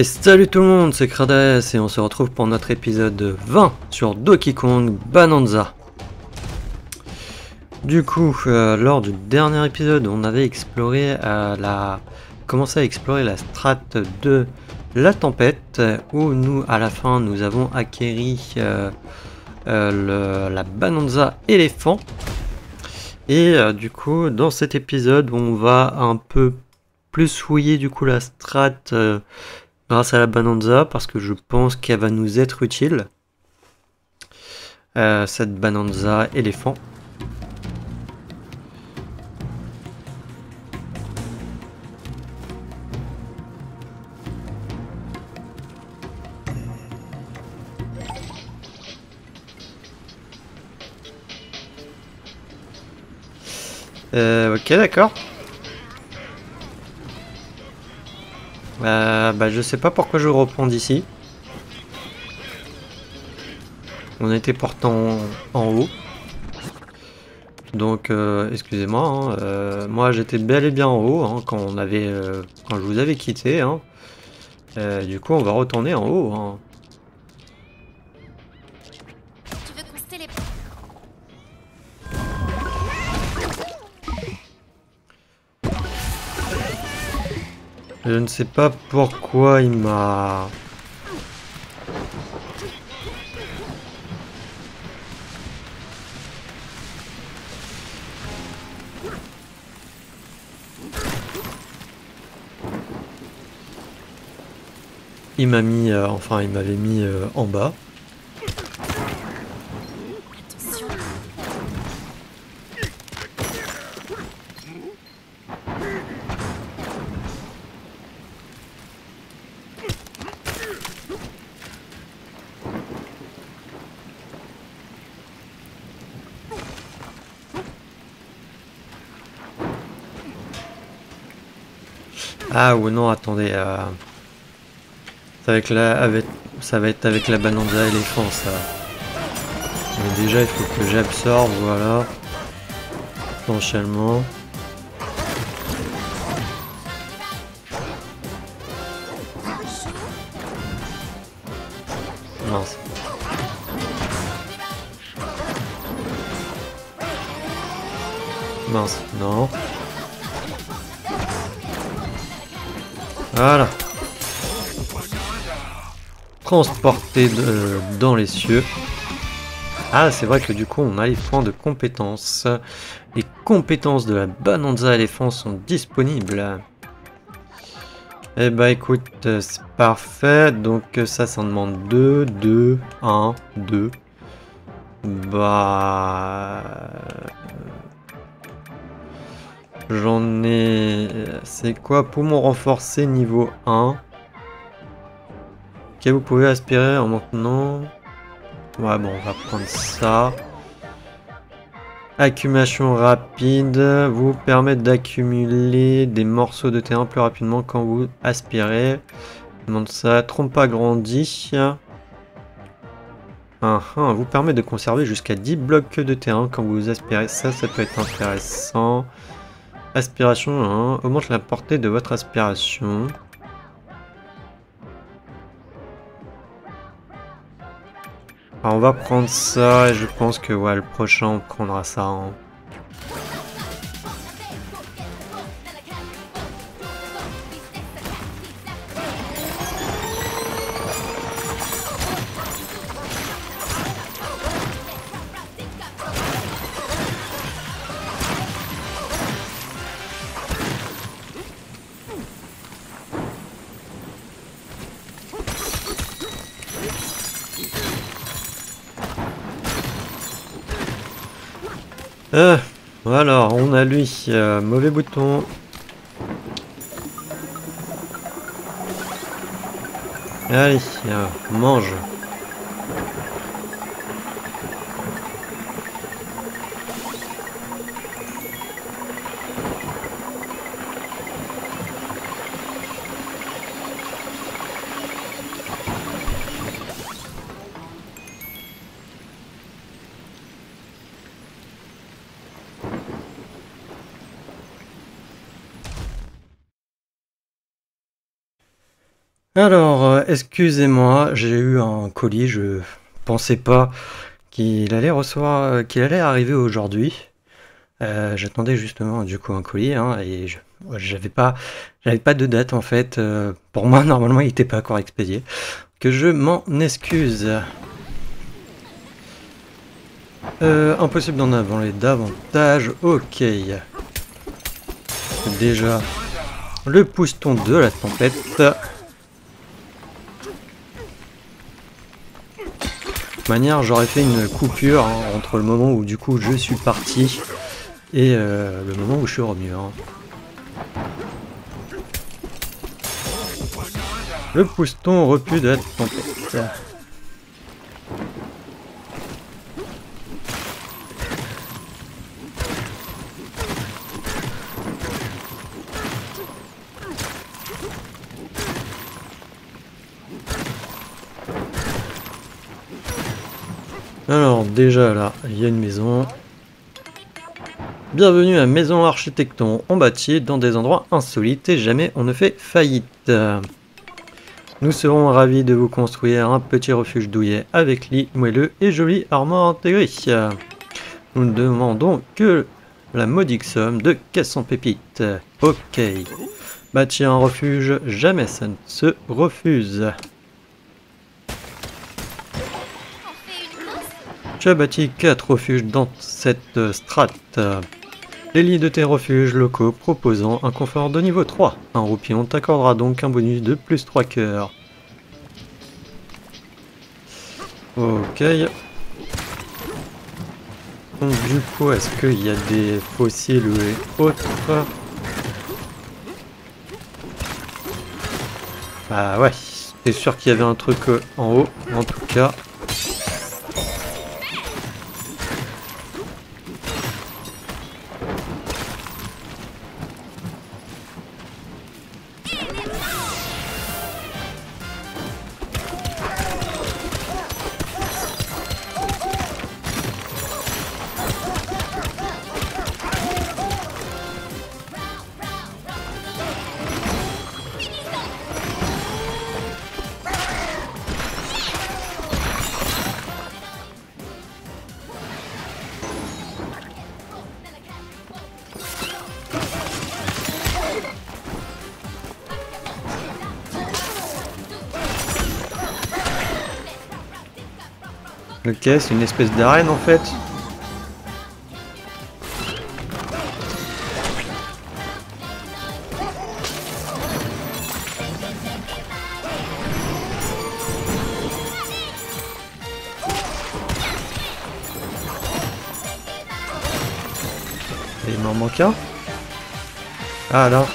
Et salut tout le monde, c'est Krades et on se retrouve pour notre épisode 20 sur Donkey Kong Bonanza. Du coup, lors du dernier épisode, on avait exploré commencé à explorer la strate de la tempête, où nous, à la fin, nous avons acquéri la Bonanza éléphant. Et du coup, dans cet épisode, on va un peu plus fouiller du coup la strate grâce à la Bonanza, parce que je pense qu'elle va nous être utile. Cette Bonanza éléphant. Ok, d'accord. Je sais pas pourquoi je reprends d'ici. On était pourtant en haut. Donc, excusez-moi. Moi, j'étais bel et bien en haut quand quand je vous avais quitté. Du coup, on va retourner en haut. Tu veux qu'on se télé... Je ne sais pas pourquoi il m'a... Il m'a mis... il m'avait mis en bas. Attention. Ah ou non, attendez. Ça va être avec la Bonanza éléphant, ça. Mais déjà, il faut que j'absorbe, voilà. L'enchaînement. Mince. Mince, non. Voilà. Transporté dans les cieux. Ah, c'est vrai que du coup, on a les points de compétences. Les compétences de la Bonanza éléphant sont disponibles. Eh bah écoute, c'est parfait. Donc ça en demande 2, 2, 1, 2. Bah... J'en ai... C'est quoi? Poumon renforcé niveau 1. Ok, vous pouvez aspirer en maintenant... Ouais, bon, on va prendre ça. Accumulation rapide vous permet d'accumuler des morceaux de terrain plus rapidement quand vous aspirez. Demande ça. Trompe agrandie. Vous permet de conserver jusqu'à 10 blocs de terrain quand vous aspirez. Ça peut être intéressant. Aspiration, augmente la portée de votre aspiration. Alors on va prendre ça et je pense que ouais, le prochain on prendra ça. Alors, on a lui, mauvais bouton. Allez, mange. Alors, excusez-moi, j'ai eu un colis, je pensais pas qu'il allait qu'il allait arriver aujourd'hui. J'attendais justement du coup un colis, hein, et ouais, j'avais pas de date en fait. Pour moi, normalement, il n'était pas encore expédié. Que je m'en excuse. Impossible d'en avaler davantage. Ok. Déjà, le pousse-ton de la tempête. De toute manière, j'aurais fait une coupure hein, entre le moment où du coup je suis parti et le moment où je suis revenu. Hein. Le pousse-ton repu de la tempête. Alors déjà là, il y a une maison. Bienvenue à Maison Architecton. On bâtit dans des endroits insolites et jamais on ne fait faillite. Nous serons ravis de vous construire un petit refuge douillet avec lit moelleux et jolie armoire intégrée. Nous ne demandons que la modique somme de 400 pépites. Ok. Bâtir un refuge, jamais ça ne se refuse. Tu as bâti 4 refuges dans cette strate. Les lits de tes refuges locaux proposant un confort de niveau 3. Un roupillon t'accordera donc un bonus de plus 3 cœurs. Ok. Donc du coup, est-ce qu'il y a des fossiles ou autres? Bah ouais, c'est sûr qu'il y avait un truc en haut, en tout cas. Ok, c'est une espèce d'arène en fait. Et il m'en manque un. Ah là.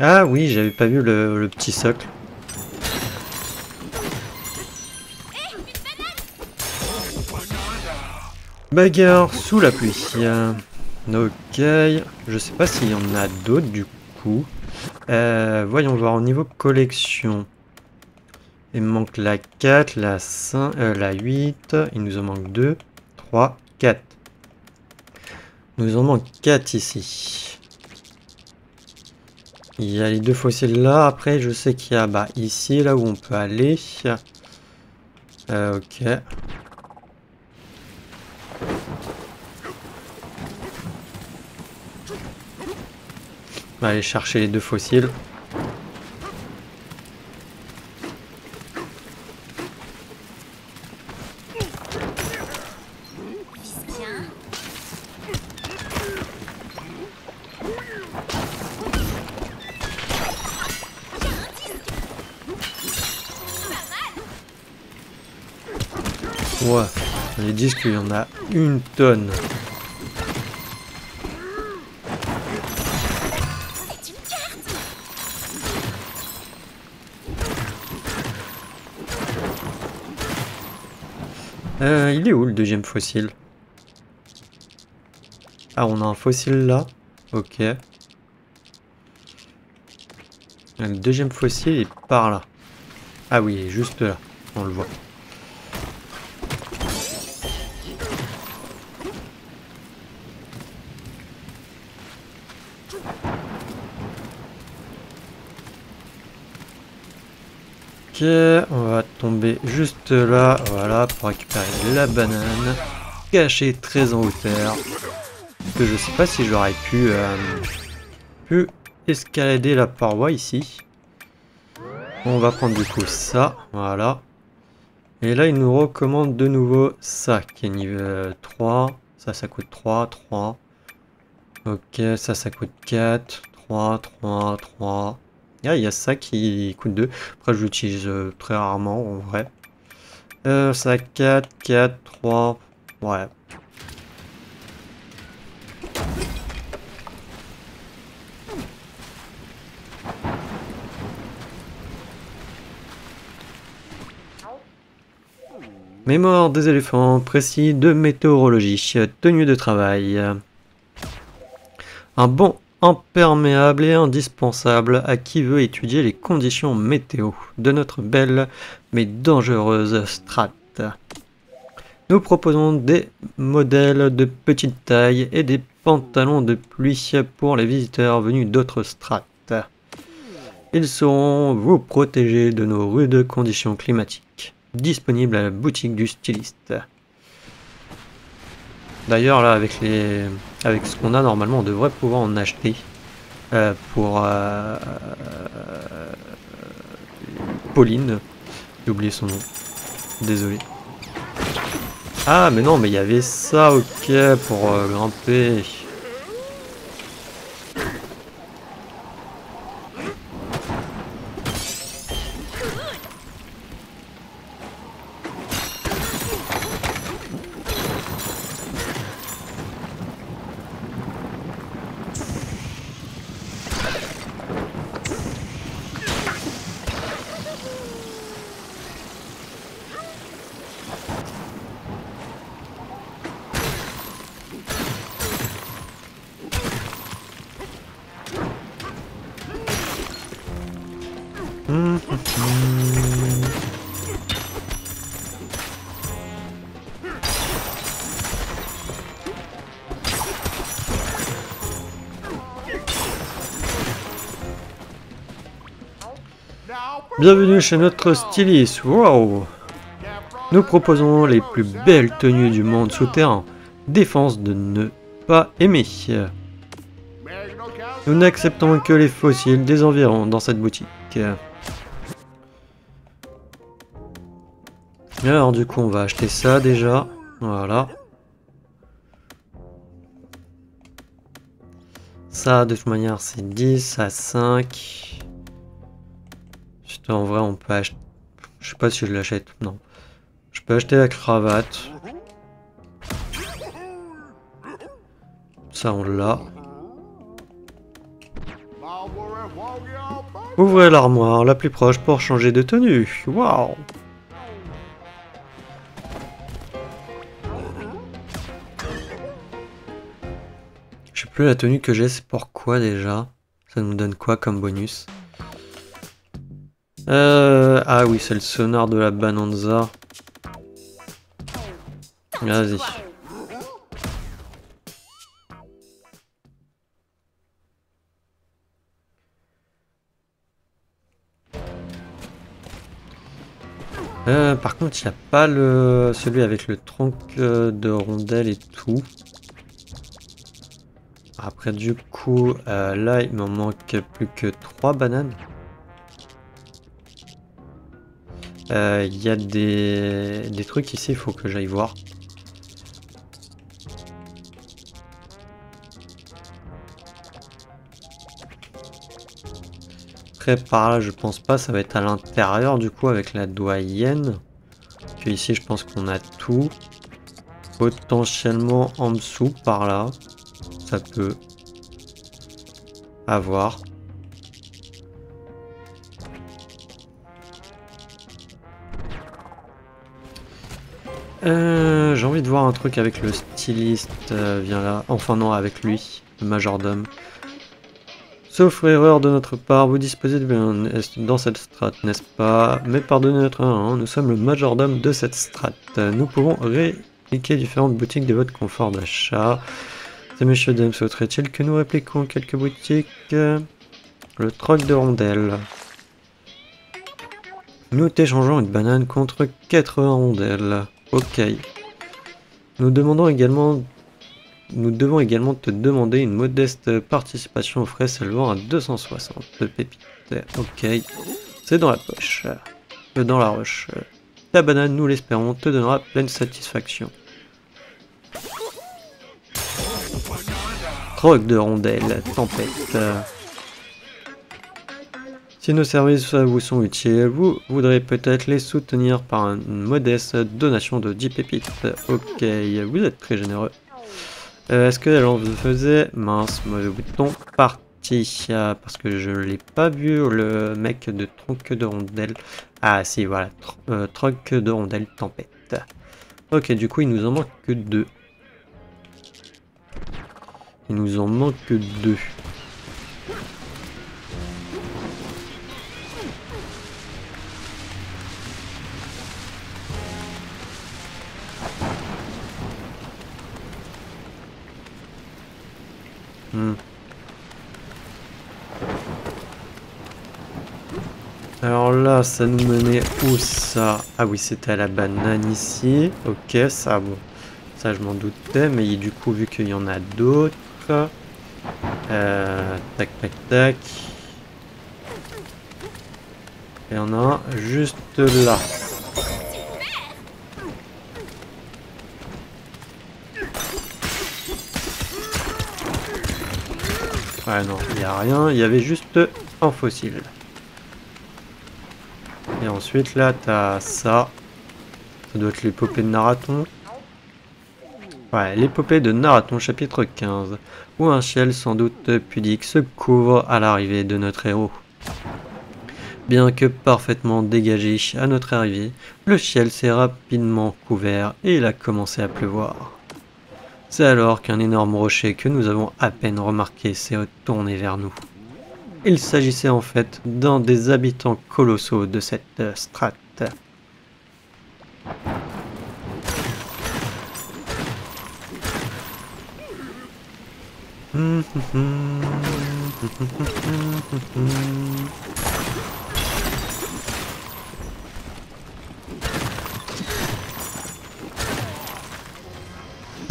Ah oui, j'avais pas vu le petit socle. Bagarre sous la pluie. Ok, je sais pas s'il y en a d'autres du coup. Voyons voir au niveau collection. Il me manque la 4, la 5, la 8. Il nous en manque 2, 3, 4. Il nous en manque 4 ici. Il y a les 2 fossiles là. Après, je sais qu'il y a bah, ici, là où on peut aller. Ok. On va aller chercher les 2 fossiles. Ouais, les disques, il y en a une tonne. Il est où le deuxième fossile? Ah, on a un fossile là. Ok. Le deuxième fossile est par là. Ah oui, il est juste là. On le voit. on va tomber juste là, voilà, pour récupérer la banane, cachée très en hauteur. Que je sais pas si j'aurais pu escalader la paroi ici. On va prendre du coup ça, voilà. Et là, il nous recommande de nouveau ça, qui est niveau 3. Ça coûte 3, 3. Ok, ça coûte 4, 3, 3, 3. Ah, il y a ça qui coûte 2. Après, je l'utilise très rarement, en vrai. Ça 4, 4, 3. Ouais. Mémoire des éléphants, précis de météorologie, tenue de travail. Un bon imperméable et indispensable à qui veut étudier les conditions météo de notre belle mais dangereuse strate. Nous proposons des modèles de petite taille et des pantalons de pluie pour les visiteurs venus d'autres strates. Ils sauront vous protéger de nos rudes conditions climatiques. Disponible à la boutique du styliste. D'ailleurs là avec ce qu'on a normalement on devrait pouvoir en acheter pour Pauline. J'ai oublié son nom. Désolé. Ah mais non mais il y avait ça ok pour grimper. Bienvenue chez notre styliste. Wow. Nous proposons les plus belles tenues du monde souterrain. Défense de ne pas aimer. Nous n'acceptons que les fossiles des environs dans cette boutique. Alors du coup on va acheter ça déjà. Voilà. Ça de toute manière c'est 10 à 5. En vrai on peut acheter... Je sais pas si je l'achète. Non. Je peux acheter la cravate. Ça on l'a. Ouvrez l'armoire la plus proche pour changer de tenue. Waouh. Je sais plus la tenue que j'ai, c'est pourquoi déjà. Ça nous donne quoi comme bonus? Ah oui, c'est le sonar de la Bananza. Vas-y. Par contre, il n'y a pas celui avec le tronc de rondelle et tout. Après, du coup, là, il m'en manque plus que 3 bananes. Il y a des trucs ici, il faut que j'aille voir. Après, par là, je pense pas, ça va être à l'intérieur, du coup, avec la doyenne. Puis ici, je pense qu'on a tout. Potentiellement en dessous, par là. Ça peut avoir. J'ai envie de voir un truc avec le styliste. Viens là. Enfin non, avec lui, le majordome. Sauf erreur de notre part, vous disposez de bien dans cette strate, n'est-ce pas? Mais pardonnez notre erreur, nous sommes le majordome de cette strate. Nous pouvons répliquer différentes boutiques de votre confort d'achat. C'est monsieur Dame souhaiterait-il que nous répliquons quelques boutiques? Le troc de rondelles. Nous t'échangeons une banane contre 80 rondelles. Ok. Nous devons également te demander une modeste participation aux frais s'élevant à 260 pépites. Ok. C'est dans la poche. Dans la roche. La banane, nous l'espérons, te donnera pleine satisfaction. Troc de rondelles, tempête. Si nos services vous sont utiles, vous voudrez peut-être les soutenir par une modeste donation de 10 pépites. Ok, vous êtes très généreux. Est-ce que l'on vous faisait... Mince, mauvais bouton, parti. Parce que je l'ai pas vu, le mec de troc de rondelles. Ah si, voilà, troc de rondelles, tempête. Ok, du coup, il nous en manque que 2. Il nous en manque que 2. Alors là, ça nous menait où ça? Ah oui, c'était à la banane ici. Ok, ça, bon. Ça, je m'en doutais, mais du coup, vu qu'il y en a d'autres... tac, tac, tac. Il y en a un juste là. Ouais, non, il n'y a rien. Il y avait juste un fossile. Et ensuite, là, t'as ça. Ça doit être l'épopée de Naraton. Ouais, l'épopée de Naraton, chapitre 15. Où un ciel sans doute pudique se couvre à l'arrivée de notre héros. Bien que parfaitement dégagé à notre arrivée, le ciel s'est rapidement couvert et il a commencé à pleuvoir. C'est alors qu'un énorme rocher que nous avons à peine remarqué s'est retourné vers nous. Il s'agissait en fait d'un des habitants colossaux de cette strate.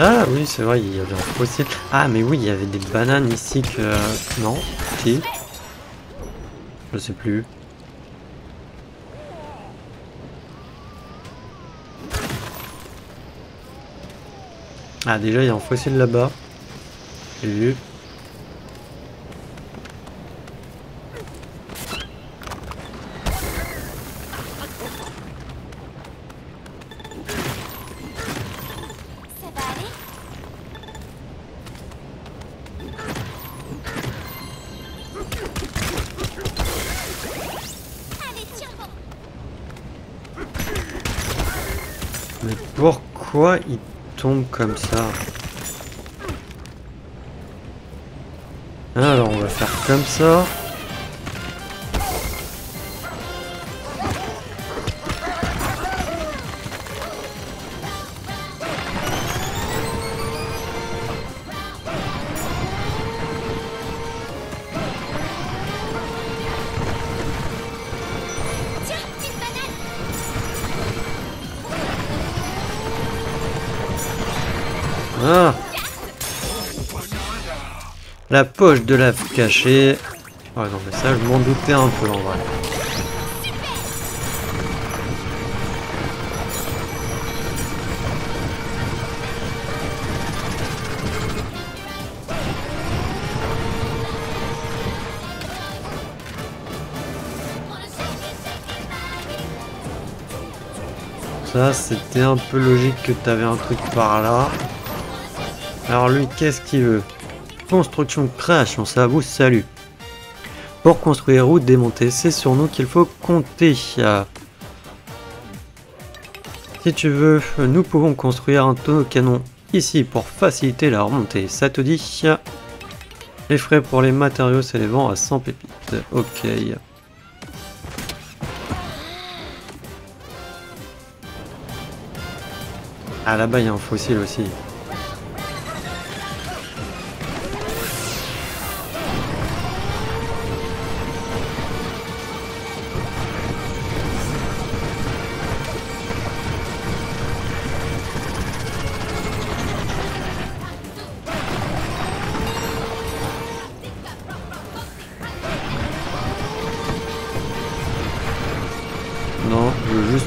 Ah oui, c'est vrai, il y avait un fossile. Ah mais oui, il y avait des bananes ici que... Non, si. Je sais plus. Ah déjà, il y a un fossile là-bas. J'ai vu. Ça va aller? Allez, tiens bon. Mais pourquoi il tombe comme ça? Alors on va faire comme ça. Tiens, une banane. Ah! La poche de lave cachée. Oh non mais ça je m'en doutais un peu en vrai. Ça c'était un peu logique que t'avais un truc par là. Alors lui qu'est-ce qu'il veut? Construction création, ça vous salue. Pour construire ou démonter, c'est sur nous qu'il faut compter. Si tu veux, nous pouvons construire un tonneau canon ici pour faciliter la remontée. Ça te dit? Les frais pour les matériaux s'élevant à 100 pépites. Ok. Ah là-bas il y a un fossile aussi.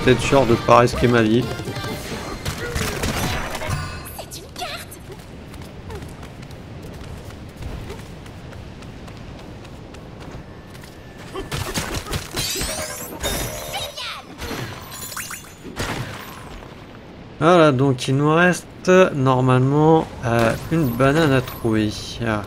juste être sûr de pas risquer ma vie. C'est une carte. Voilà, donc il nous reste normalement une banane à trouver. Ah.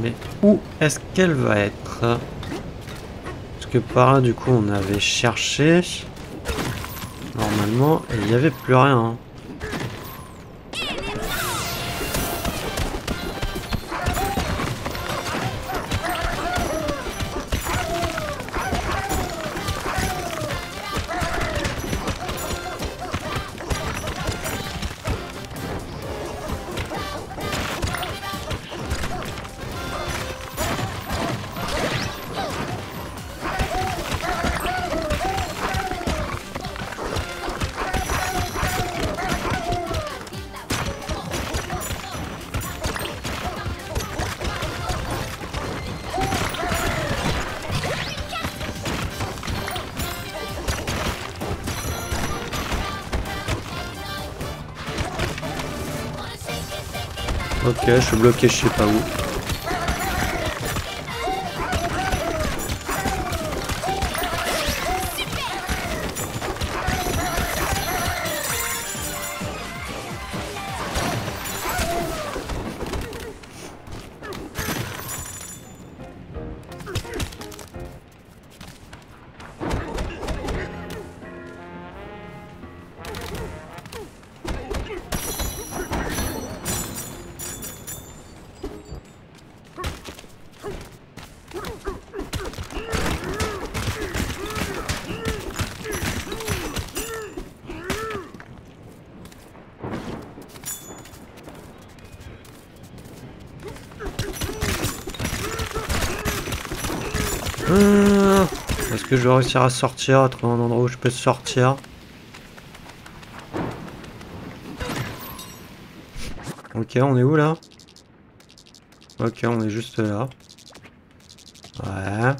Mais où est-ce qu'elle va être? Parce que par là, du coup, on avait cherché. Normalement, et il n'y avait plus rien. Ok, je suis bloqué, je sais pas où. Est-ce que je vais réussir à sortir, à trouver un endroit où je peux sortir? Ok, on est où là? Ok, on est juste là. Ouais.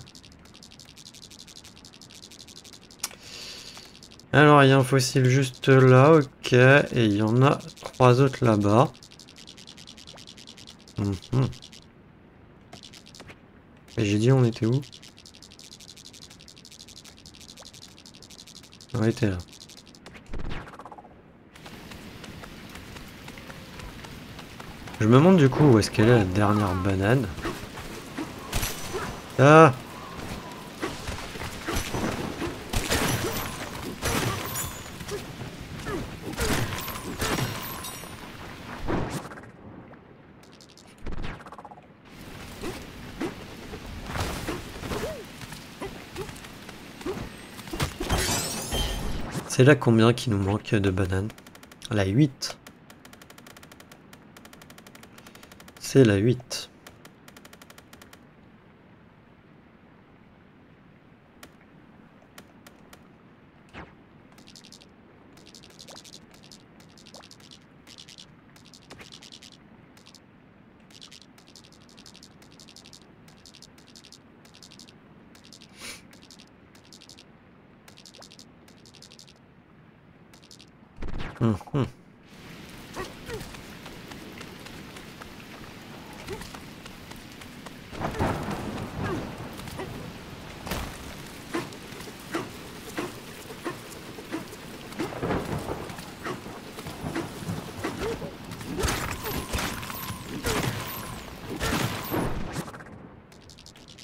Alors, il y a un fossile juste là, ok. Et il y en a 3 autres là-bas. Et j'ai dit on était où? On était là. Je me demande du coup où est-ce qu'elle est la dernière banane. Ah! C'est là combien qui nous manque de bananes? La 8. C'est la 8.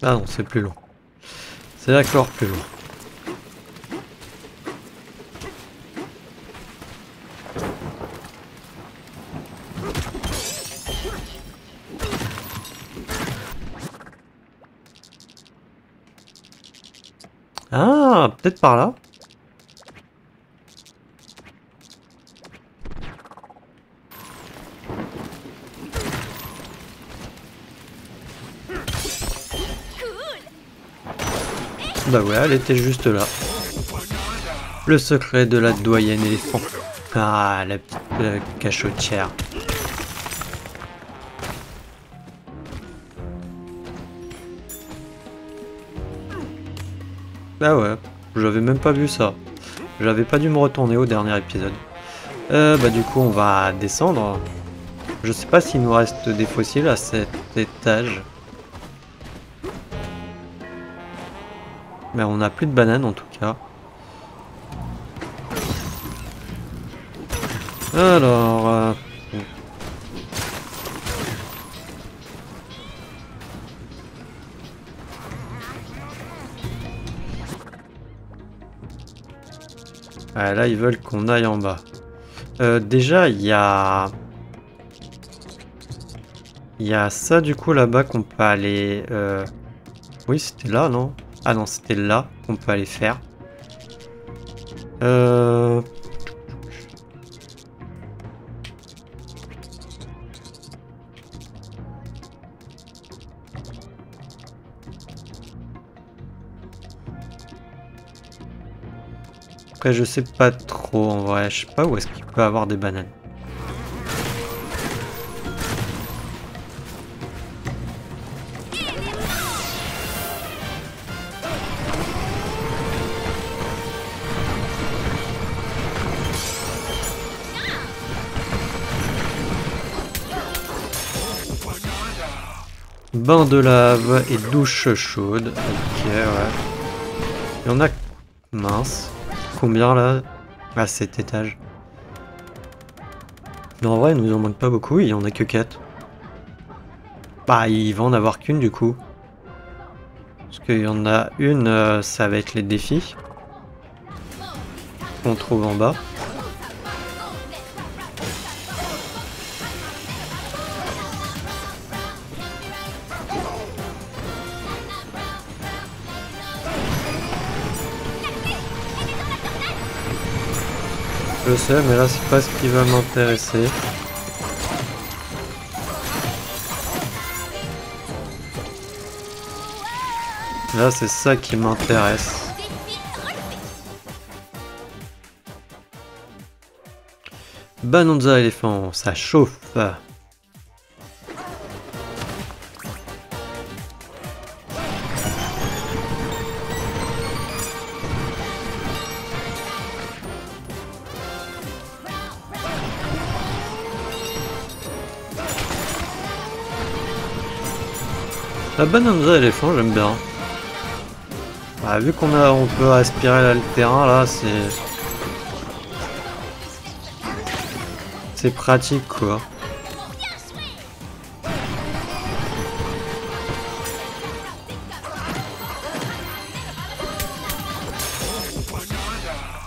Ah non, c'est plus long. C'est d'accord, plus long. Ah, peut-être par là. Bah ouais, elle était juste là. Le secret de la doyenne éléphant. Ah, la petite cachotière. Ah ouais, j'avais même pas vu ça. J'avais pas dû me retourner au dernier épisode. Bah du coup on va descendre. Je sais pas s'il nous reste des fossiles à cet étage. Mais on n'a plus de bananes en tout cas. Alors... ah, là ils veulent qu'on aille en bas. Déjà il y a... Il y a ça du coup là-bas qu'on peut aller... Oui c'était là non? Ah non c'était là qu'on peut aller faire. Après je sais pas trop en vrai, je sais pas où est-ce qu'il peut avoir des bananes. Bain de lave et douche chaude. Ok, ouais. Il y en a... Mince. Combien là? À cet étage. Mais en vrai, il nous en manque pas beaucoup, il y en a que 4. Bah, il va en avoir qu'une du coup. Parce qu'il y en a une, ça va être les défis. Qu'on trouve en bas. Je sais, mais là c'est pas ce qui va m'intéresser. Là c'est ça qui m'intéresse. Bananza éléphant, ça chauffe. La Bananza éléphant, j'aime bien. Bah, vu on peut aspirer le terrain là, c'est pratique quoi.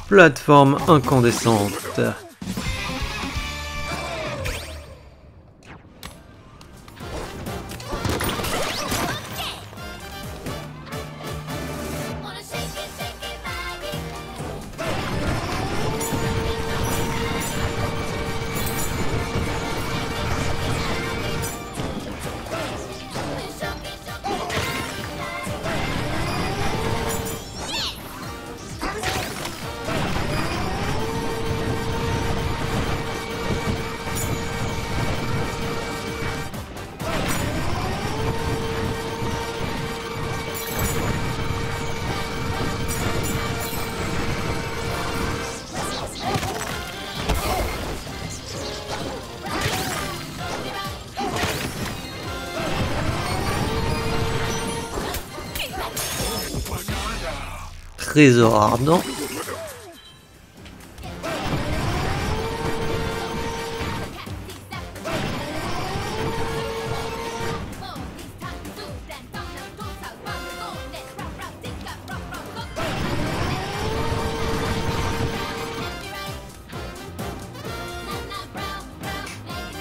Plateforme incandescente. Trésor ardent.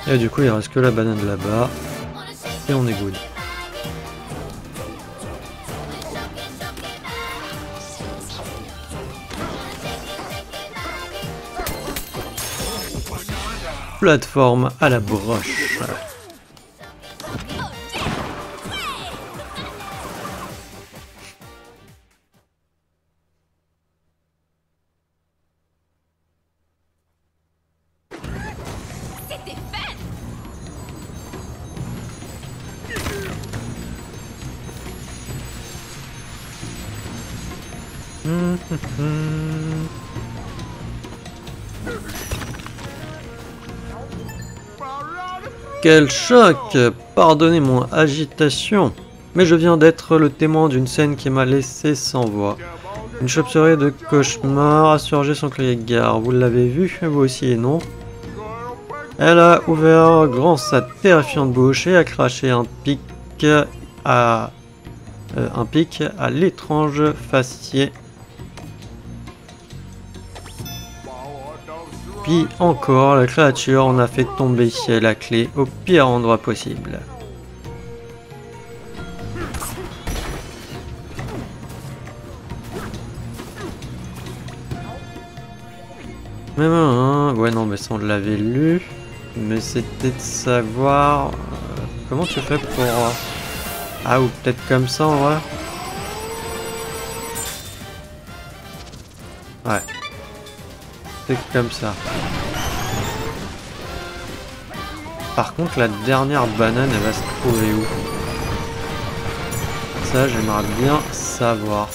Et du coup il reste que la banane là-bas. Et on est good. Plateforme à la broche. hum. Quel choc! Pardonnez mon agitation, mais je viens d'être le témoin d'une scène qui m'a laissé sans voix. Une chauve-souris de cauchemar a surgi son crier-gare. Vous l'avez vu, vous aussi, non? Elle a ouvert grand sa terrifiante bouche et a craché un pic à l'étrange faciès. Puis encore, la créature en a fait tomber la clé au pire endroit possible. Mais hein, ouais non mais ça on l'avait lu. Mais c'était de savoir comment tu fais pour... Ah ou peut-être comme ça en vrai. Ouais. C'est comme ça. Par contre la dernière banane elle va se trouver où? Ça j'aimerais bien savoir.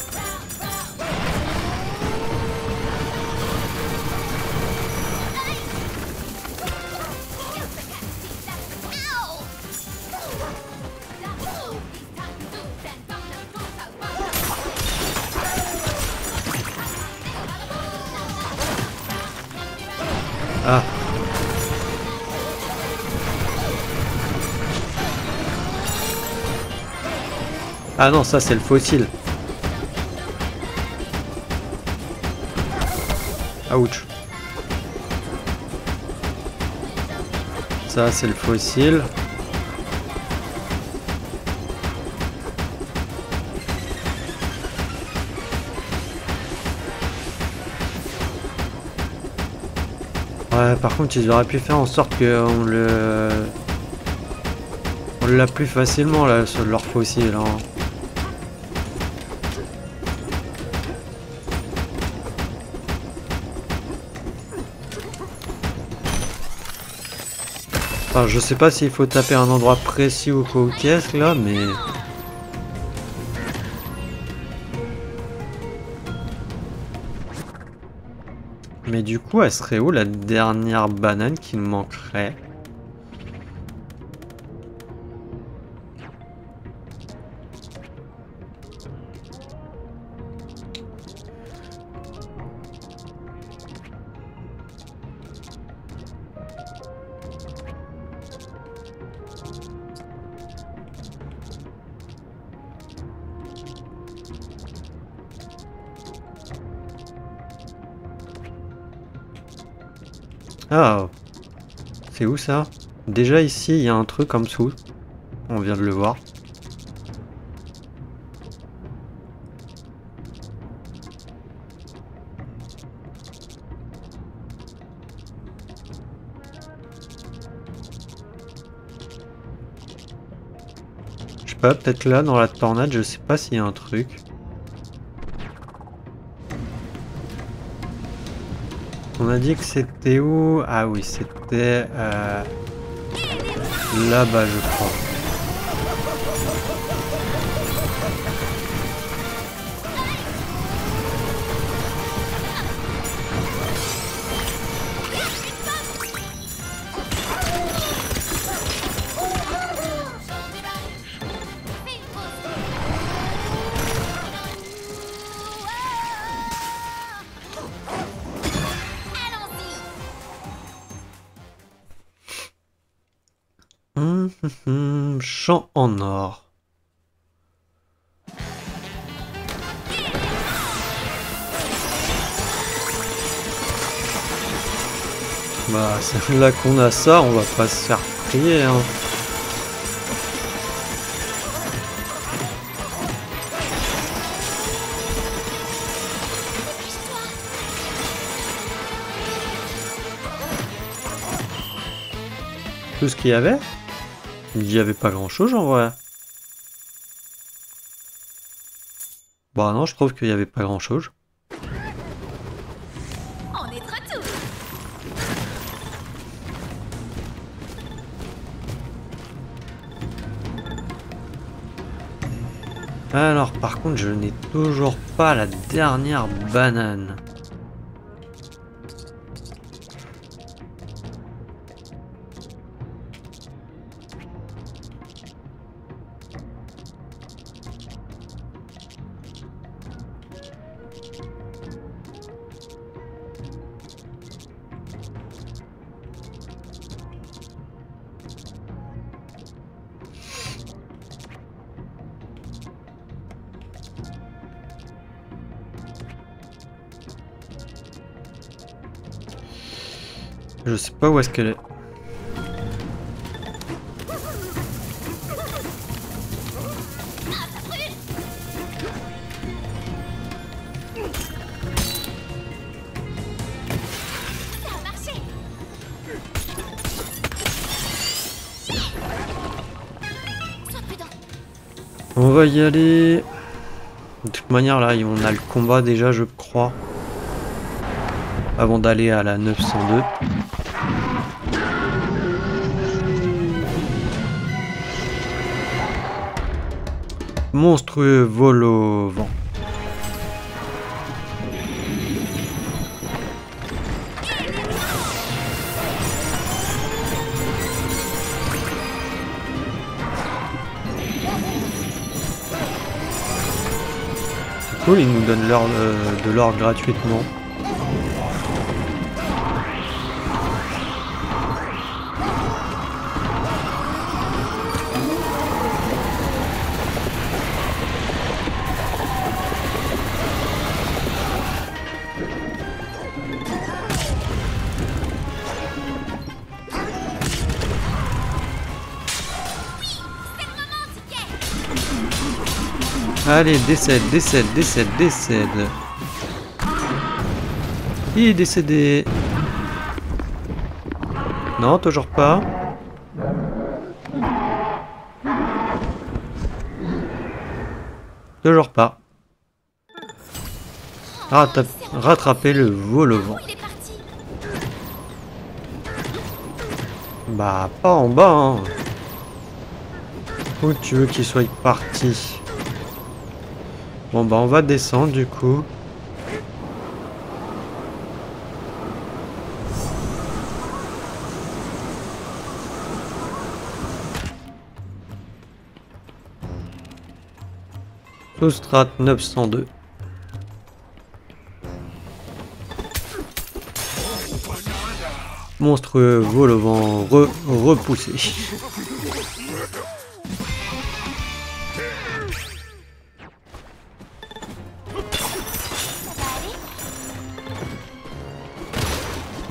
Ah. Ah non, ça c'est le fossile. Ouch. Ça c'est le fossile. Ouais, par contre, ils auraient pu faire en sorte qu'on on l'a plus facilement là sur leur fossile. Hein. Enfin, je sais pas s'il faut taper un endroit précis ou quoi qu'est-ce là, mais... Mais du coup, elle serait où la dernière banane qui me manquerait? Ah, c'est où ça? Déjà ici, il y a un truc en dessous. On vient de le voir. Je sais pas, peut-être là dans la tornade, je sais pas s'il y a un truc. On a dit que c'était où? Ah oui, c'était là-bas, je crois. Champ en or. Bah, c'est là qu'on a ça, on va pas se faire prier, hein. Tout ce qu'il y avait? Il n'y avait pas grand chose en vrai. Bah non, je trouve qu'il n'y avait pas grand chose. On est de retour. Alors par contre je n'ai toujours pas la dernière banane. Je sais pas où est-ce qu'elle est. Ça a marché. Sois prudent. On va y aller. De toute manière là on a le combat déjà je crois. Avant d'aller à la 902. Monstrueux vol au vent. C'est cool, ils nous donnent de l'or gratuitement. Allez, décède, décède, décède, décède. Il est décédé. Non, toujours pas. Toujours pas. Rattraper le vol au vent. Il est parti. Bah, pas en bas, hein. Où tu veux qu'il soit parti? Bon, bah, on va descendre du coup. Sous-strat 902. Monstrueux vol au vent repoussé.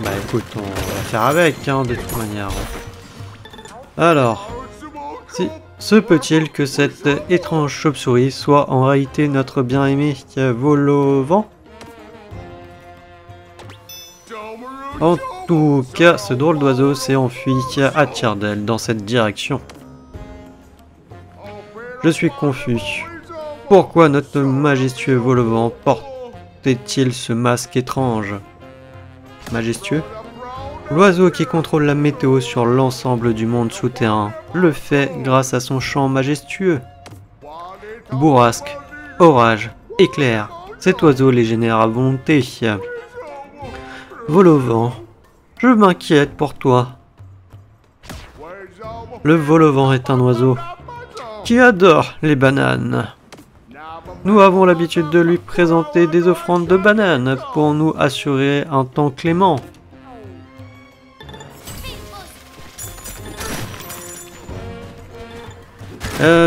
Bah écoute, on va faire avec, hein, de toute manière. Alors, si se peut-il que cette étrange chauve-souris soit en réalité notre bien-aimé vol au vent? En tout cas, ce drôle d'oiseau s'est enfui à tire d'aile dans cette direction. Je suis confus. Pourquoi notre majestueux vol au vent portait-il ce masque étrange? Majestueux? L'oiseau qui contrôle la météo sur l'ensemble du monde souterrain le fait grâce à son chant majestueux. Bourrasque, orage, éclair, cet oiseau les génère à volonté. Vol au vent, je m'inquiète pour toi. Le vol au vent est un oiseau qui adore les bananes. Nous avons l'habitude de lui présenter des offrandes de bananes pour nous assurer un temps clément.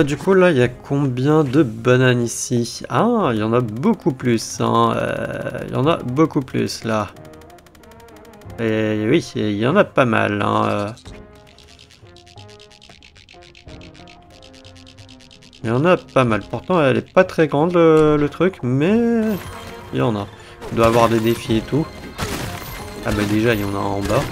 Du coup là il y a combien de bananes ici? Ah, il y en a beaucoup plus, hein. Il y en a beaucoup plus là. Et oui, il y en a pas mal, hein. Il y en a pas mal. Pourtant, elle est pas très grande le truc, mais il y en a. Il doit avoir des défis et tout. Ah bah déjà, il y en a en bas.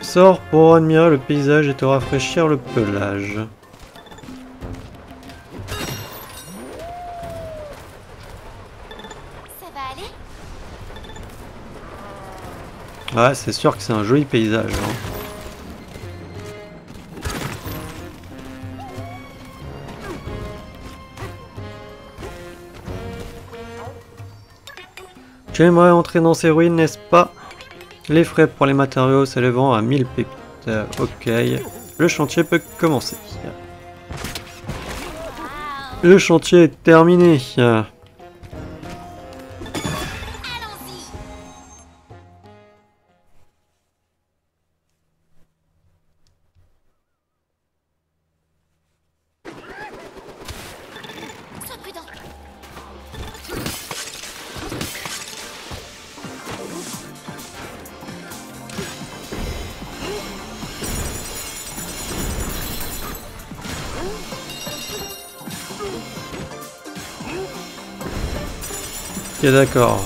Sors pour admirer le paysage et te rafraîchir le pelage. va aller? Ouais, c'est sûr que c'est un joli paysage. Hein. Tu aimerais entrer dans ces ruines, n'est-ce pas? Les frais pour les matériaux s'élevant à 1000 pépites. Ok, le chantier peut commencer. Le chantier est terminé. Allons-y. Sois prudent. Ok, d'accord.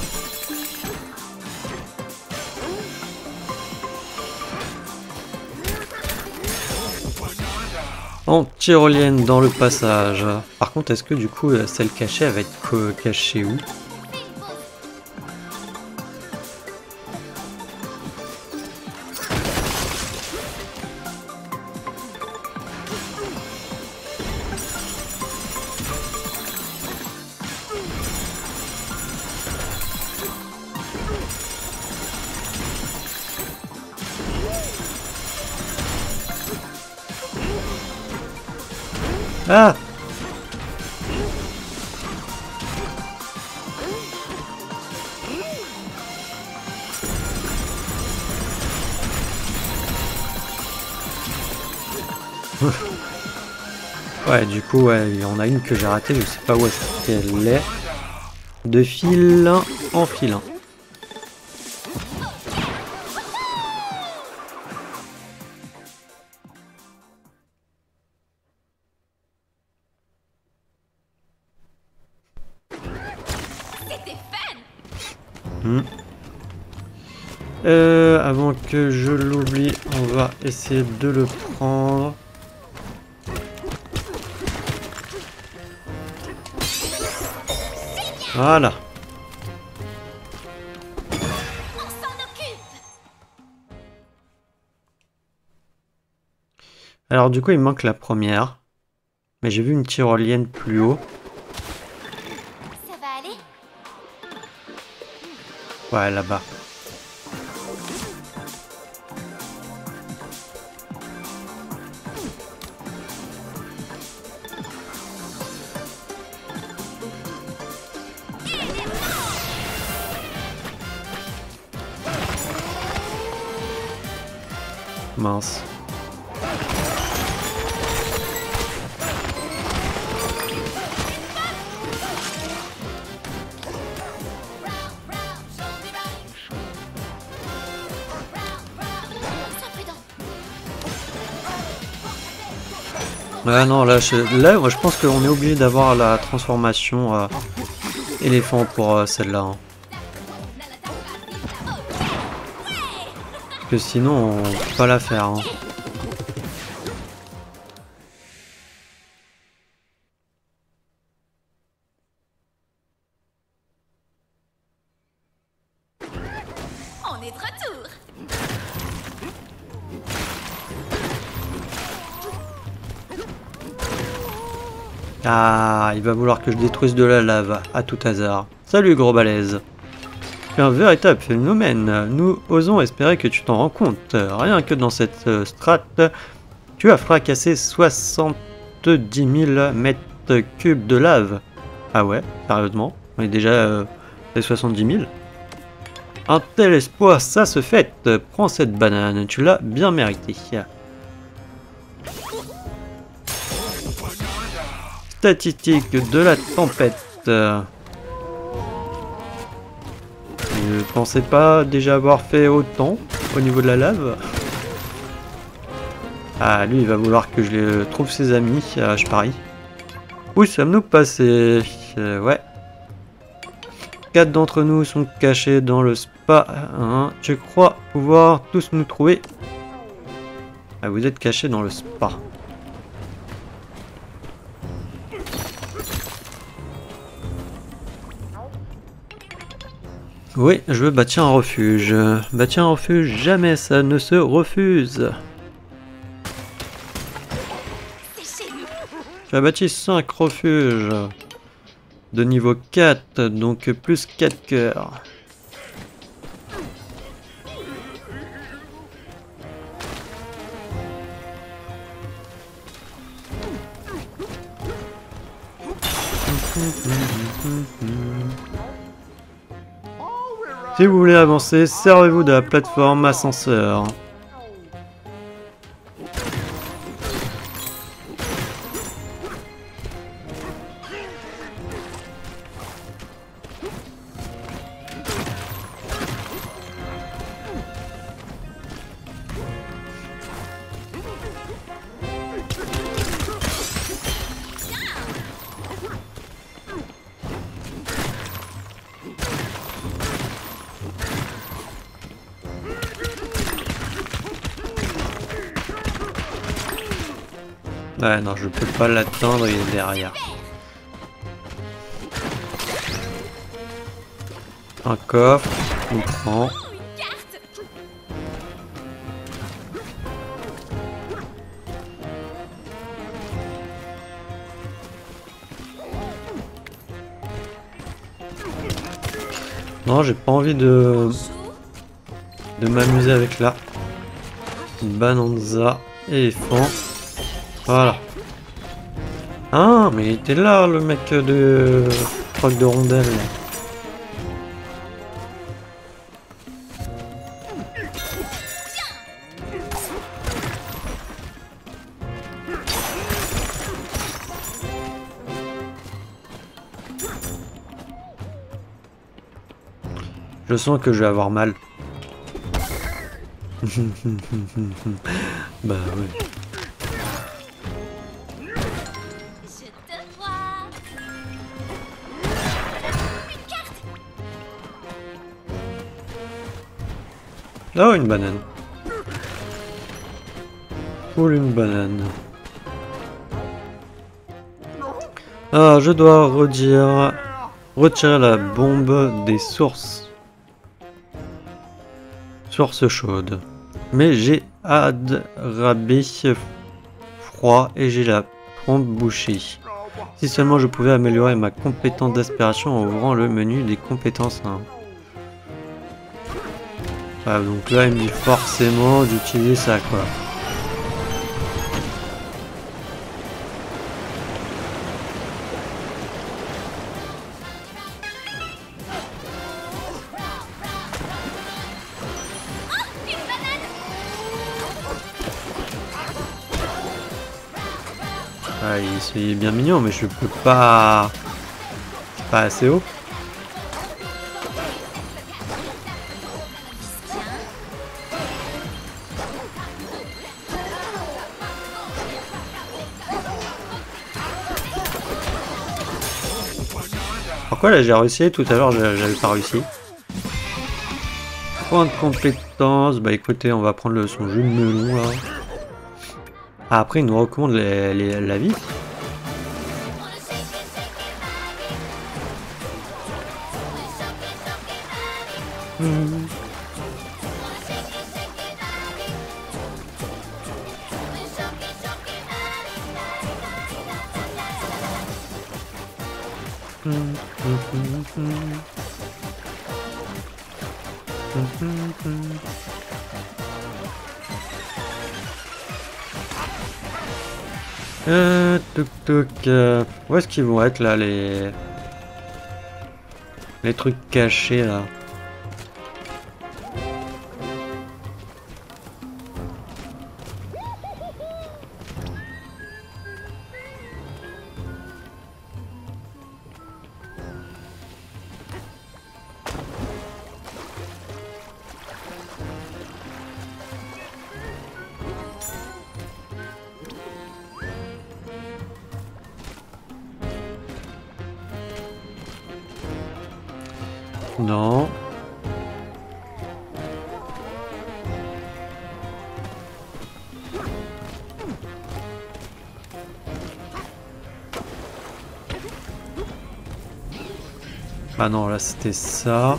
En tyrolienne dans le passage. Par contre, est-ce que du coup, celle cachée, elle va être cachée où? Fais une pause. Ah! Ouais, du coup, ouais, il y en a une que j'ai ratée, je sais pas où est-ce qu'elle est. De fil en fil. C'était fun. Avant que je l'oublie, on va essayer de le prendre. Voilà. On s'en occupe. Alors du coup, il me manque la première. Mais j'ai vu une tyrolienne plus haut. Ça va aller? Ouais, là-bas. Mince. Sois prudent. Ah non, là, moi, je pense qu'on est obligé d'avoir la transformation éléphant pour celle-là. Hein. Parce que sinon, on peut pas la faire. Hein. On est de retour. Ah, il va vouloir que je détruise de la lave, à tout hasard. Salut gros balèze. Tu es un véritable phénomène. Nous osons espérer que tu t'en rends compte. Rien que dans cette strate, tu as fracassé 70 000 mètres cubes de lave. Ah ouais, sérieusement? On est déjà les 70 000. Un tel espoir, ça se fête. Prends cette banane, tu l'as bien mérité. Statistique de la tempête. Je pensais pas déjà avoir fait autant au niveau de la lave. Ah, lui, il va vouloir que je trouve ses amis, je parie. Où sommes-nous passés? Ouais. 4 d'entre nous sont cachés dans le spa. Hein. Je crois pouvoir tous nous trouver. Ah, vous êtes cachés dans le spa. Oui, je veux bâtir un refuge. Bâtir un refuge, jamais ça ne se refuse. C'est chez nous. J'ai bâti 5 refuges de niveau 4, donc plus 4 cœurs. Si vous voulez avancer, servez-vous de la plateforme ascenseur. Ouais, non, je peux pas l'attendre, il est derrière. Un coffre, on prend. Oh, une carte. Non, j'ai pas envie de Bonjour. m'amuser avec la Bananza éléphant. Voilà. Ah, mais il était là, le mec de truc de rondelle. Je sens que je vais avoir mal. Bah ouais. Je te vois. Une carte. Oh, une banane. Ou une banane. Ah, je dois retirer la bombe des sources. Source chaude. Mais j'ai attrapé froid et j'ai la pompe bouchée. Si seulement je pouvais améliorer ma compétence d'aspiration en ouvrant le menu des compétences 1. Ah, donc là il me dit forcément d'utiliser ça quoi. Une banane. Ah, il est bien mignon mais je peux pas... Pas assez haut. Pourquoi là j'ai réussi, tout à l'heure j'avais pas réussi. Point de compétence, bah écoutez on va prendre son jus de melon là. Ah, après il nous recommande la vie. Tuk tuk. Où est-ce qu'ils vont être là les trucs cachés là? Non. Ah non, là c'était ça.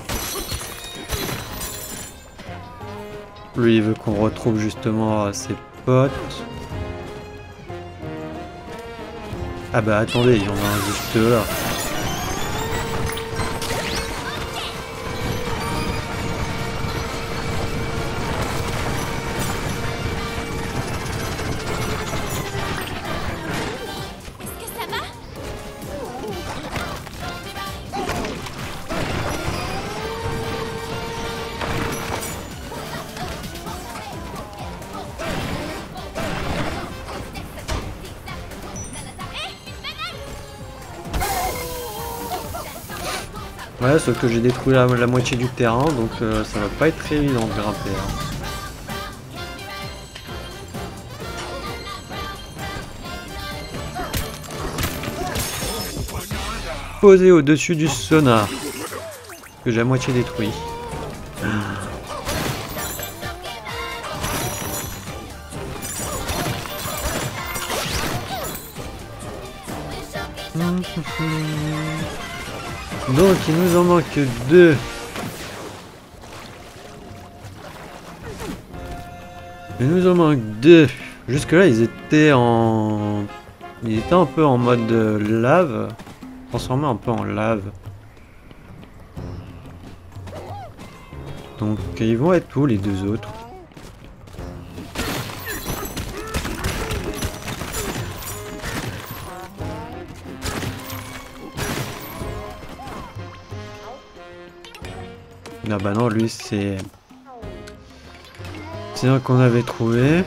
Lui, il veut qu'on retrouve justement ses potes. Ah bah attendez, il y en a un juste là. Est-ce que ça va? Ouais, sauf que j'ai détruit la moitié du terrain, donc ça va pas être très évident de grimper. Hein. Posé au-dessus du sonar, que j'ai à moitié détruit. Donc il nous en manque 2. Il nous en manque 2. Jusque là ils étaient en... Ils étaient un peu en mode lave. Transformés un peu en lave. Donc ils vont être où les deux autres? Ah bah non, lui c'est un qu'on avait trouvé.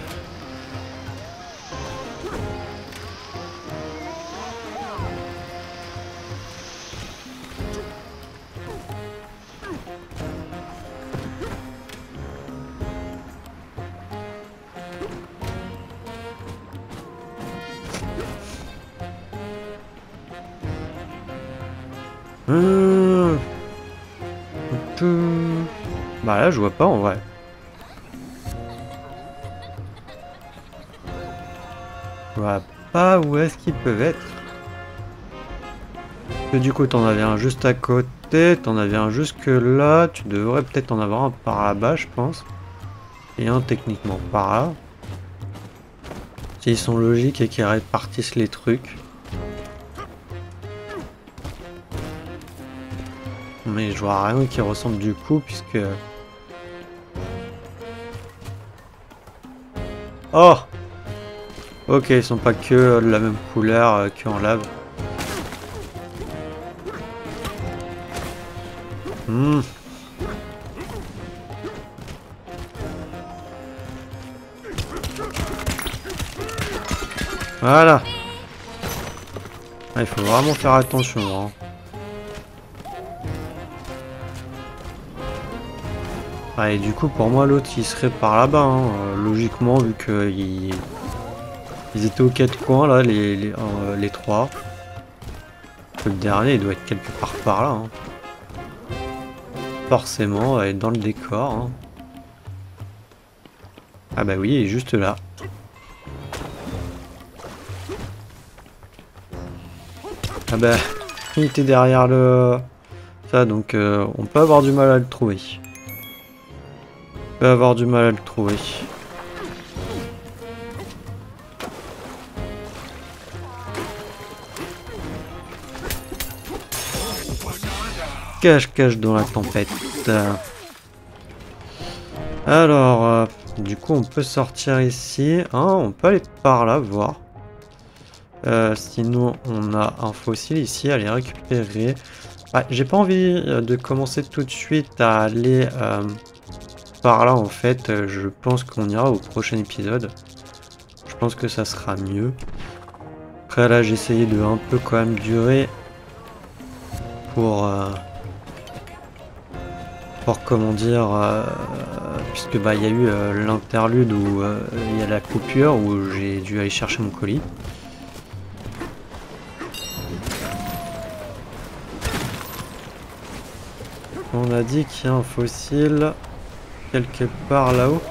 Bah là je vois pas en vrai. Je vois pas où est-ce qu'ils peuvent être. Parce que du coup t'en avais un juste à côté, t'en avais un jusque là, tu devrais peut-être en avoir un par là-bas je pense. Et un techniquement par là. S'ils sont logiques et qu'ils répartissent les trucs. Mais je vois rien qui ressemble du coup puisque... Oh! Ok, ils sont pas que de la même couleur qu'en lave. Voilà. Ah, il faut vraiment faire attention. Hein. Ah, et du coup, pour moi, l'autre, il serait par là-bas. Hein. Logiquement, vu qu'ils étaient aux quatre coins, là, les trois. Le dernier, il doit être quelque part par là. Hein. Forcément, être dans le décor. Hein. Ah bah oui, il est juste là. Ah bah, il était derrière ça, donc on peut avoir du mal à le trouver. On peut avoir du mal à le trouver. Cache-cache dans la tempête. Alors, du coup, on peut sortir ici. Hein, on peut aller par là, voir. Sinon, on a un fossile ici à aller récupérer. Ouais, j'ai pas envie de commencer tout de suite à aller par là, en fait. Je pense qu'on ira au prochain épisode. Je pense que ça sera mieux. Après, là, j'ai essayé de un peu quand même durer pour comment dire, puisque bah il y a eu l'interlude où il y a la coupure où j'ai dû aller chercher mon colis. On a dit qu'il y a un fossile quelque part là-haut.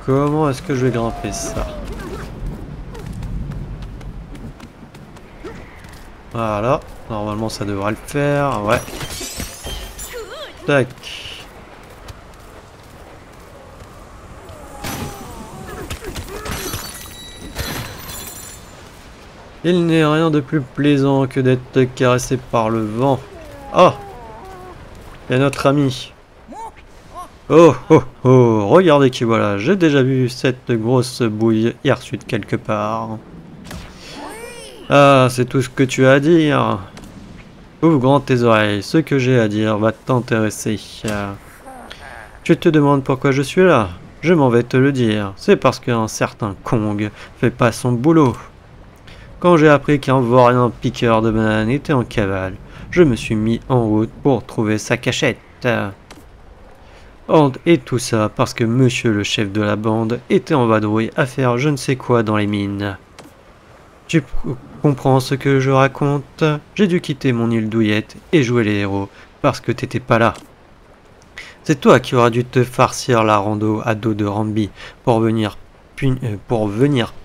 Comment est-ce que je vais grimper ça? Voilà, normalement ça devrait le faire, ouais. tac. Il n'est rien de plus plaisant que d'être caressé par le vent. Oh! Et notre ami. Oh oh oh! Regardez qui voilà. J'ai déjà vu cette grosse bouille hier suite quelque part. Ah, c'est tout ce que tu as à dire. Ouvre grand tes oreilles. Ce que j'ai à dire va t'intéresser. Tu te demandes pourquoi je suis là? Je m'en vais te le dire. C'est parce qu'un certain Kong fait pas son boulot. Quand j'ai appris qu'un vaurien piqueur de bananes était en cavale, je me suis mis en route pour trouver sa cachette. Et tout ça parce que monsieur le chef de la bande était en vadrouille à faire je ne sais quoi dans les mines. Tu comprends ce que je raconte? J'ai dû quitter mon île douillette et jouer les héros parce que t'étais pas là. C'est toi qui auras dû te farcir la rando à dos de Rambi pour venir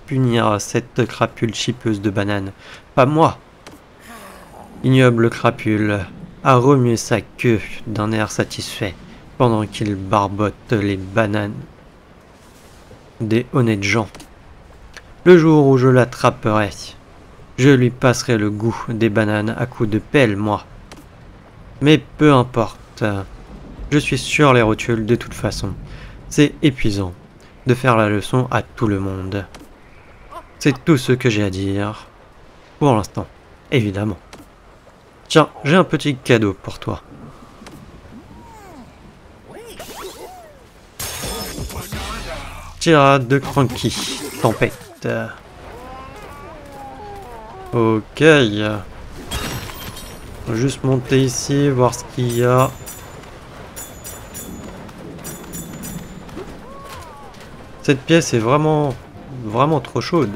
punir cette crapule chipeuse de bananes. Pas moi. Ignoble crapule a remué sa queue d'un air satisfait pendant qu'il barbote les bananes des honnêtes gens. Le jour où je l'attraperai, je lui passerai le goût des bananes à coups de pelle, moi. Mais peu importe, je suis sur les rotules de toute façon. C'est épuisant de faire la leçon à tout le monde. C'est tout ce que j'ai à dire. Pour l'instant, évidemment. Tiens, j'ai un petit cadeau pour toi. Tirade de Cranky. Tempête. Ok. On va juste monter ici, voir ce qu'il y a. Cette pièce est vraiment trop chaude.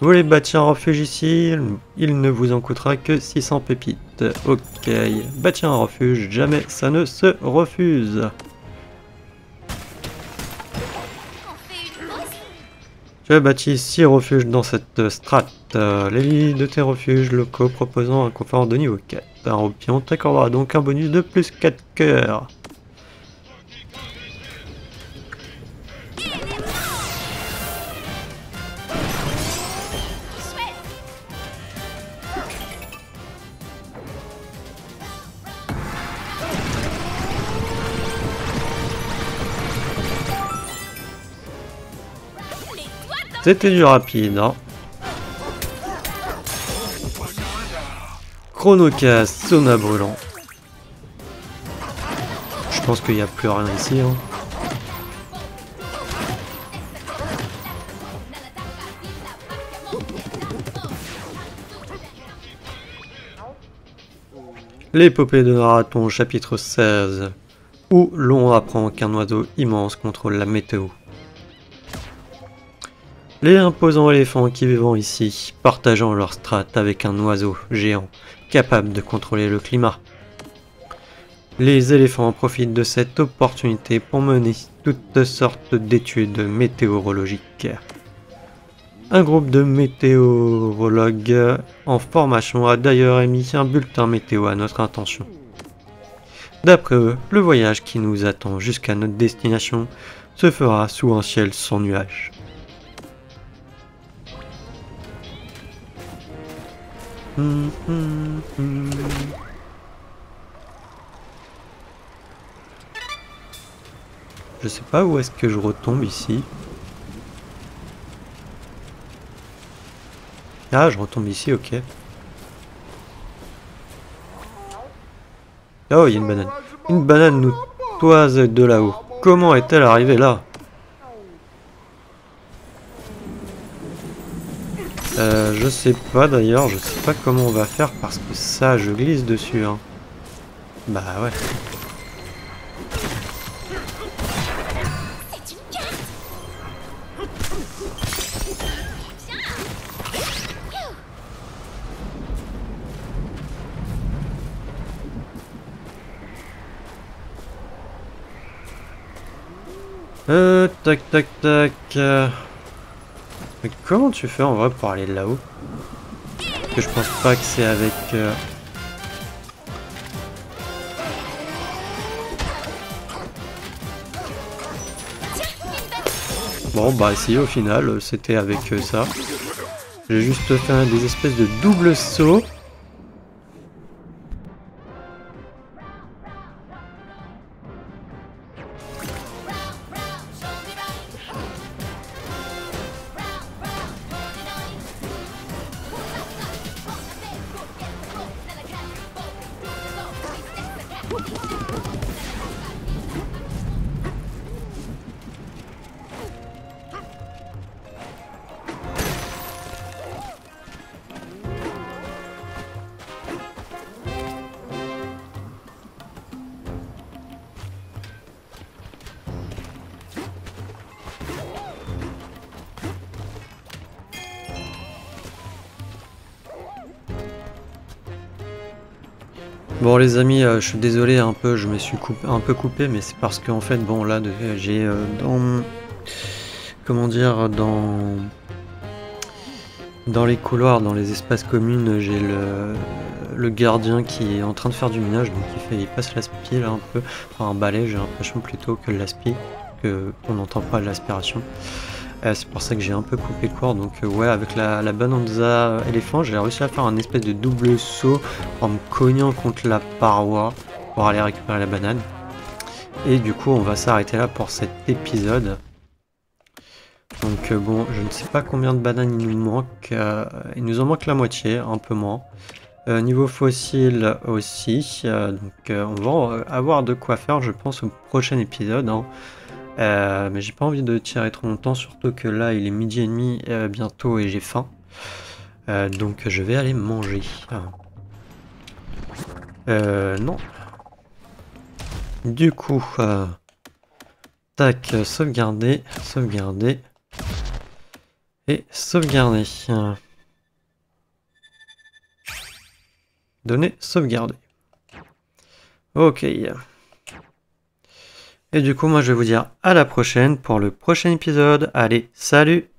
Vous voulez bâtir un refuge ici? Il ne vous en coûtera que 600 pépites. Ok, bâtir un refuge, jamais ça ne se refuse. Tu as bâti 6 refuges dans cette strate. Les lits de tes refuges locaux proposant un confort de niveau 4. Un ropion t'accordera donc un bonus de plus 4 cœurs. C'était du rapide, hein. Chronocast, sauna brûlant. Je pense qu'il n'y a plus rien ici, hein. L'épopée de Marathon, chapitre 16, où l'on apprend qu'un oiseau immense contrôle la météo. Les imposants éléphants qui vivent ici, partageant leur strate avec un oiseau géant, capable de contrôler le climat. Les éléphants profitent de cette opportunité pour mener toutes sortes d'études météorologiques. Un groupe de météorologues en formation a d'ailleurs émis un bulletin météo à notre intention. D'après eux, le voyage qui nous attend jusqu'à notre destination se fera sous un ciel sans nuages. Je sais pas où est-ce que je retombe ici. Ah, je retombe ici, ok. Oh, il y a une banane. Une banane nous toise de là-haut. Comment est-elle arrivée là? Je sais pas d'ailleurs, je sais pas comment on va faire parce que ça, je glisse dessus, hein. Bah ouais. Tac tac tac. Mais comment tu fais en vrai pour aller là-haut? Parce que je pense pas que c'est avec... Bon bah si au final c'était avec ça. J'ai juste fait des espèces de double saut. Bon les amis, je suis désolé un peu, je me suis un peu coupé, mais c'est parce qu'en fait, bon là, j'ai dans... Comment dire, dans les couloirs, dans les espaces communs, j'ai le gardien qui est en train de faire du minage, donc il passe l'aspi là un peu, enfin un balai, j'ai l'impression plutôt que l'aspi, qu'on n'entend pas l'aspiration. C'est pour ça que j'ai un peu coupé court, donc ouais, avec la Bonanza éléphant, j'ai réussi à faire un espèce de double saut en me cognant contre la paroi pour aller récupérer la banane. Et du coup, on va s'arrêter là pour cet épisode. Donc bon, je ne sais pas combien de bananes il nous manque, il nous en manque la moitié, un peu moins. Niveau fossile aussi, donc on va avoir de quoi faire, je pense, au prochain épisode, hein. Mais j'ai pas envie de tirer trop longtemps, surtout que là il est 12h30 bientôt et j'ai faim. Donc je vais aller manger. Non. Du coup, tac, sauvegarder, sauvegarder et sauvegarder. Donner, sauvegarder. Ok. Et du coup, moi je vais vous dire à la prochaine pour le prochain épisode. Allez, salut!